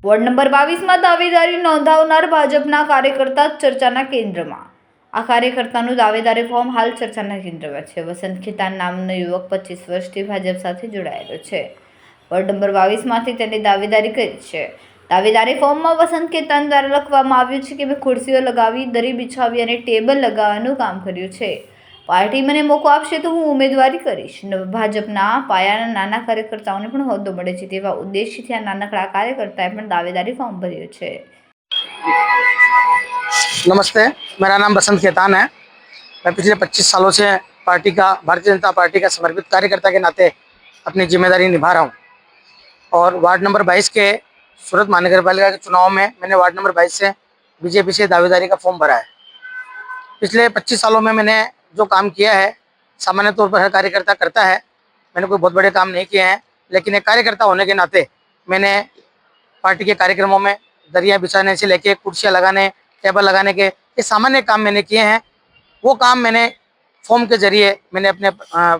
Ward number 22માં દાવેદારી નોંધાવનાર ભાજપના કાર્યકર્તા ચર્ચાના કેન્દ્રમાં। આ કાર્યકર્તાનું દાવેદારી ફોર્મ હાલ ચર્ચાના કેન્દ્રમાં છે। વસંત ખેતાન નામનો યુવક 25 વર્ષથી ભાજપ સાથે જોડાયેલો છે। વોર્ડ નંબર 22માંથી તેની દાવેદારી કરી છે। દાવેદારી ફોર્મમાં વસંત ખેતાન દ્વારા લખવામાં આવ્યું છે કે મેં ખુરશીઓ લગાવી, દરી બિછાવી અને ટેબલ લગાવવાનું કામ કર્યું છે। પાર્ટી મને મોકો આપશે તો હું ઉમેદવારી કરીશ। ભાજપના પાયાના નાના કાર્યકર્તાઓને પણ હોદ્દો મળે છે તેવા ઉદ્દેશ્યથી આ નાનકડા કાર્યકર્તાએ પણ દાવેદારી ફોર્મ ભર્યું છે। नमस्ते, मेरा नाम बसंत खेतान है। मैं पिछले 25 सालों से पार्टी का, भारतीय जनता पार्टी का समर्पित कार्यकर्ता के नाते अपनी जिम्मेदारी निभा रहा हूं। और वार्ड नंबर 22 के सूरत महानगर पालिका के चुनाव में मैंने वार्ड नंबर 22 से बीजेपी से दावेदारी का फॉर्म भरा है। पिछले 25 सालों में मैंने जो काम किया है, सामान्य तौर पर हर कार्यकर्ता करता है। मैंने कोई बहुत बड़े काम नहीं किए हैं, लेकिन एक कार्यकर्ता होने के नाते मैंने पार्टी के कार्यक्रमों में दरिया बिछाने से लेके कुर्सियाँ लगाने, टेबल लगाने के ये सामान्य काम मैंने किए हैं। वो काम मैंने फॉर्म के जरिए मैंने अपने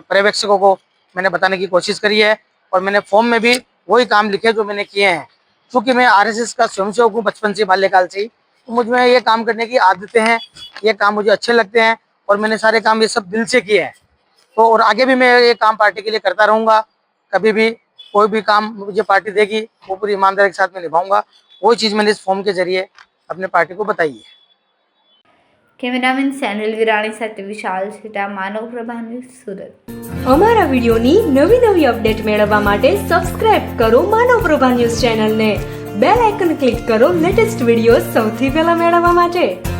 पर्यवेक्षकों को मैंने बताने की कोशिश करी है। और मैंने फॉर्म में भी वही काम लिखे जो मैंने किए हैं। क्योंकि मैं आरएसएस का स्वयंसेवक हूँ बचपन से, बाल्यकाल से ही, तो मुझ में ये काम करने की आदतें हैं, ये काम मुझे अच्छे लगते हैं और मैंने सारे काम ये सब दिल से किए हैं। तो और आगे भी मैं ये काम पार्टी के लिए करता रहूँगा। कभी भी कोई भी काम मुझे पार्टी देगी वो पूरी ईमानदारी के साथ में निभाऊंगा। वही चीज़ मैंने इस फॉर्म के जरिए अपने पार्टी को बताई है। કેમેરામેન સેનિલ વિરાણી સાથે વિશાલ છેટા, માનવ પ્રભા ન્યૂઝ, સુરત। અમારા વિડિયોની નવી નવી અપડેટ મેળવવા માટે સબસ્ક્રાઇબ કરો માનવ પ્રભા ન્યૂઝ ચેનલને, બેલ આઇકન ક્લિક કરો લેટેસ્ટ વિડિયો સૌથી પહેલા મેળવવા માટે।